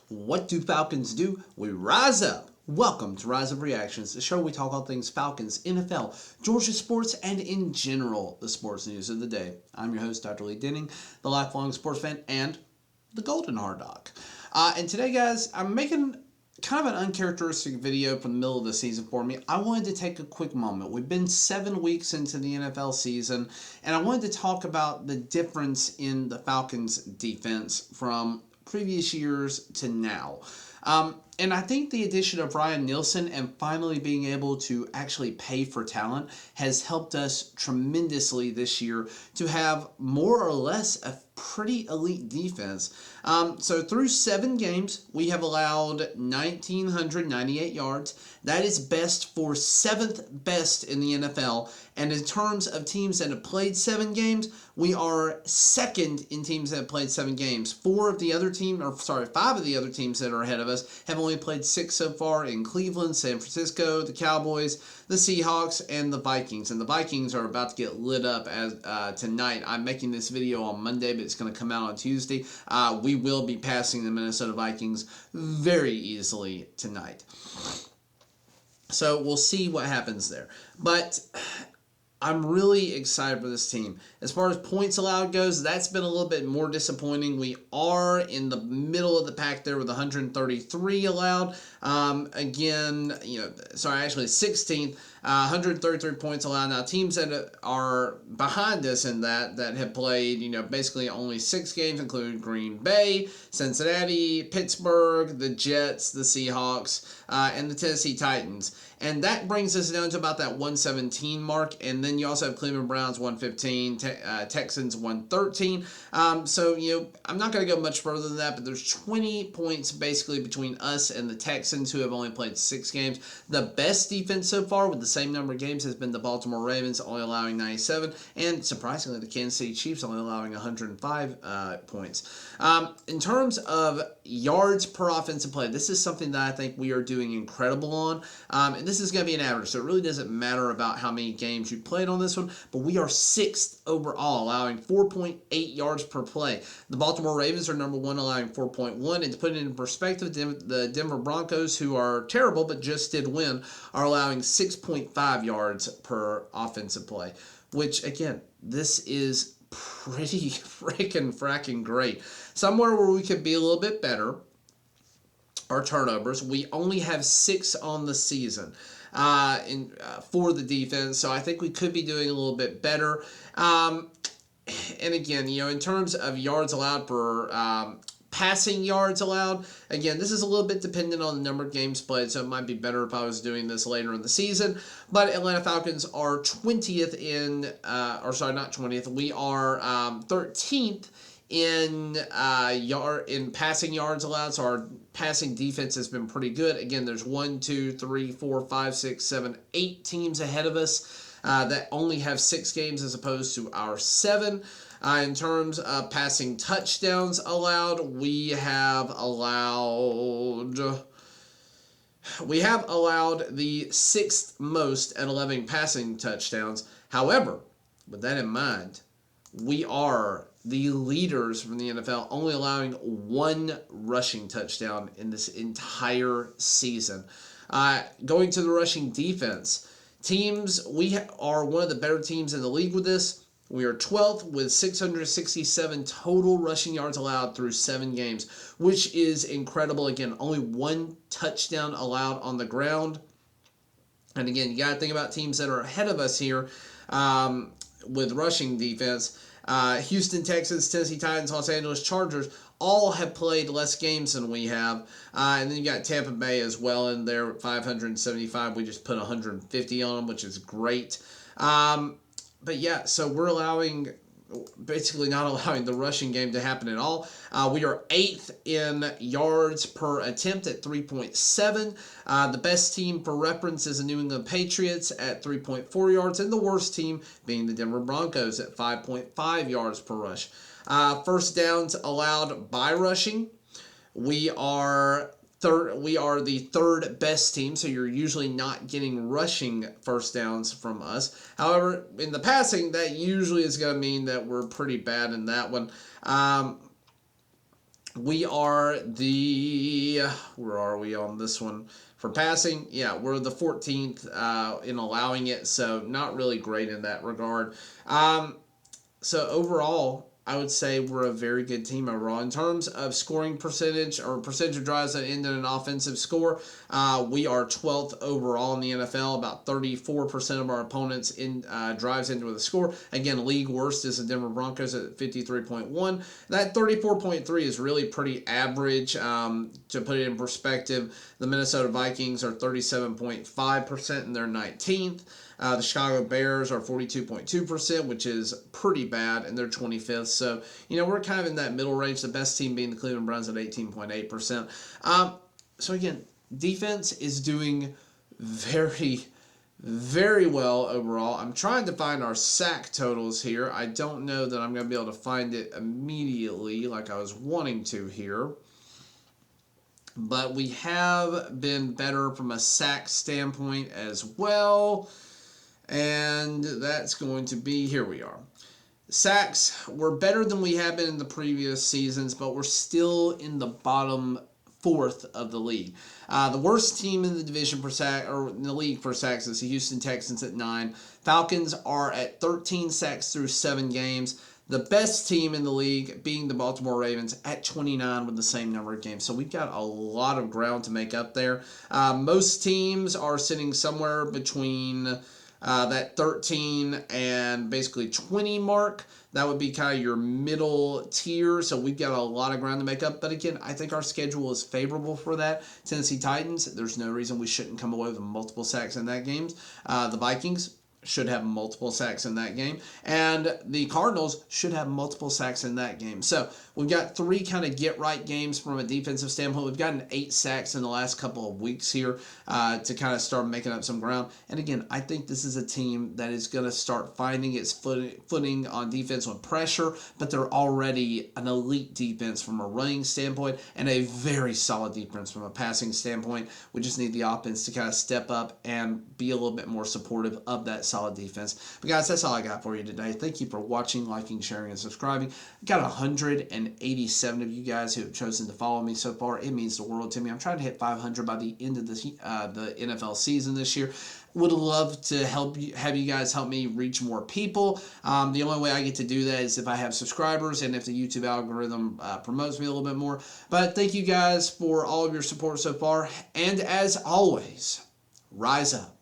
What do Falcons do? We rise up. Welcome to Rise Up Reactions, the show where we talk all things Falcons, NFL, Georgia sports, and in general, the sports news of the day. I'm your host, Dr. Lee Denning, the lifelong sports fan and the Golden Hard Dog. And today, guys, I'm making kind of an uncharacteristic video from the middle of the season for me. I wanted to take a quick moment. We've been 7 weeks into the NFL season, and I wanted to talk about the difference in the Falcons defense from previous years to now. And I think the addition of Ryan Nielsen and finally being able to actually pay for talent has helped us tremendously this year to have more or less a pretty elite defense. So through 7 games, we have allowed 1,998 yards. That is best for 7th best in the NFL. And in terms of teams that have played 7 games, we are second in teams that have played 7 games. 5 of the other teams that are ahead of us have only played 6 so far in Cleveland, San Francisco, the Cowboys, the Seahawks, and the Vikings. And the Vikings are about to get lit up as tonight. I'm making this video on Monday, but it's going to come out on Tuesday. We will be passing the Minnesota Vikings very easily tonight. So we'll see what happens there. But I'm really excited for this team. As far as points allowed goes, that's been a little bit more disappointing. We are in the middle of the pack there with 133 allowed. Actually 16th, 133 points allowed. Now, teams that are behind us in that have played, basically only 6 games, including Green Bay, Cincinnati, Pittsburgh, the Jets, the Seahawks, and the Tennessee Titans. And that brings us down to about that 117 mark. And then you also have Cleveland Browns 115, Texans 113. I'm not going to go much further than that, but there's 20 points basically between us and the Texans, who have only played 6 games. The best defense so far with the same number of games has been the Baltimore Ravens, only allowing 97. And surprisingly, the Kansas City Chiefs only allowing 105 points. In terms of yards per offensive play, this is something that I think we are doing incredible on. And this is going to be an average, so it really doesn't matter about how many games you played on this one, but we are 6th overall, allowing 4.8 yards per play. The Baltimore Ravens are number 1, allowing 4.1, and to put it in perspective, the Denver Broncos, who are terrible but just did win, are allowing 6.5 yards per offensive play, which, again, this is pretty fracking great. Somewhere where we could be a little bit better are turnovers. We only have 6 on the season for the defense, so I think we could be doing a little bit better. And again, in terms of yards allowed per passing yards allowed, again, this is a little bit dependent on the number of games played, so it might be better if I was doing this later in the season. But Atlanta Falcons are 20th not 20th. We are 13th in passing yards allowed, so our passing defense has been pretty good. Again, there's 8 teams ahead of us that only have 6 games as opposed to our 7. In terms of passing touchdowns allowed, we have allowed the 6th most at 11 passing touchdowns. However, with that in mind, we are the leaders from the NFL, only allowing 1 rushing touchdown in this entire season. Going to the rushing defense, we are one of the better teams in the league with this. We are 12th with 667 total rushing yards allowed through 7 games, which is incredible. Again, only 1 touchdown allowed on the ground. And again, you got to think about teams that are ahead of us here with rushing defense. Houston Texans, Tennessee Titans, Los Angeles Chargers all have played less games than we have. And then you got Tampa Bay as well in there at 575. We just put 150 on them, which is great. But yeah, so we're basically not allowing the rushing game to happen at all. We are 8th in yards per attempt at 3.7. The best team for reference is the New England Patriots at 3.4 yards, and the worst team being the Denver Broncos at 5.5 yards per rush. First downs allowed by rushing, we are the 3rd best team, so you're usually not getting rushing first downs from us. However, in the passing, that usually is going to mean that we're pretty bad in that one. We are where are we on this one? For passing, yeah, we're the 14th in allowing it, so not really great in that regard. So overall, I would say we're a very good team overall. In terms of scoring percentage or percentage of drives that end in an offensive score, we are 12th overall in the NFL. About 34% of our opponents in drives into the score. Again, league worst is the Denver Broncos at 53.1. That 34.3 is really pretty average. To put it in perspective, the Minnesota Vikings are 37.5% and they're 19th. The Chicago Bears are 42.2%, which is pretty bad, and they're 25th. So, we're kind of in that middle range, the best team being the Cleveland Browns at 18.8%. So, again, defense is doing very, very well overall. I'm trying to find our sack totals here. I don't know that I'm going to be able to find it immediately like I was wanting to here. But we have been better from a sack standpoint as well. And that's going to be, here we are. Sacks, we're better than we have been in the previous seasons, but we're still in the bottom fourth of the league. The worst team in the division for sack, or in the league for sacks, is the Houston Texans at 9. Falcons are at 13 sacks through 7 games. The best team in the league being the Baltimore Ravens at 29 with the same number of games. So we've got a lot of ground to make up there. Most teams are sitting somewhere between that 13 and basically 20 mark. That would be kind of your middle tier. So we've got a lot of ground to make up. But again, I think our schedule is favorable for that. Tennessee Titans, there's no reason we shouldn't come away with multiple sacks in that game. The Vikings should have multiple sacks in that game. And the Cardinals should have multiple sacks in that game. So we've got 3 kind of get-right games from a defensive standpoint. We've gotten 8 sacks in the last couple of weeks here to kind of start making up some ground. And again, I think this is a team that is going to start finding its footing on defense with pressure, but they're already an elite defense from a running standpoint and a very solid defense from a passing standpoint. We just need the offense to kind of step up and be a little bit more supportive of that solid defense. But guys, that's all I got for you today. Thank you for watching, liking, sharing, and subscribing. Got 187 of you guys who have chosen to follow me so far. It means the world to me. I'm trying to hit 500 by the end of the NFL season this year. Would love to have you guys help me reach more people. The only way I get to do that is if I have subscribers and if the YouTube algorithm promotes me a little bit more. But thank you guys for all of your support so far. And as always, rise up.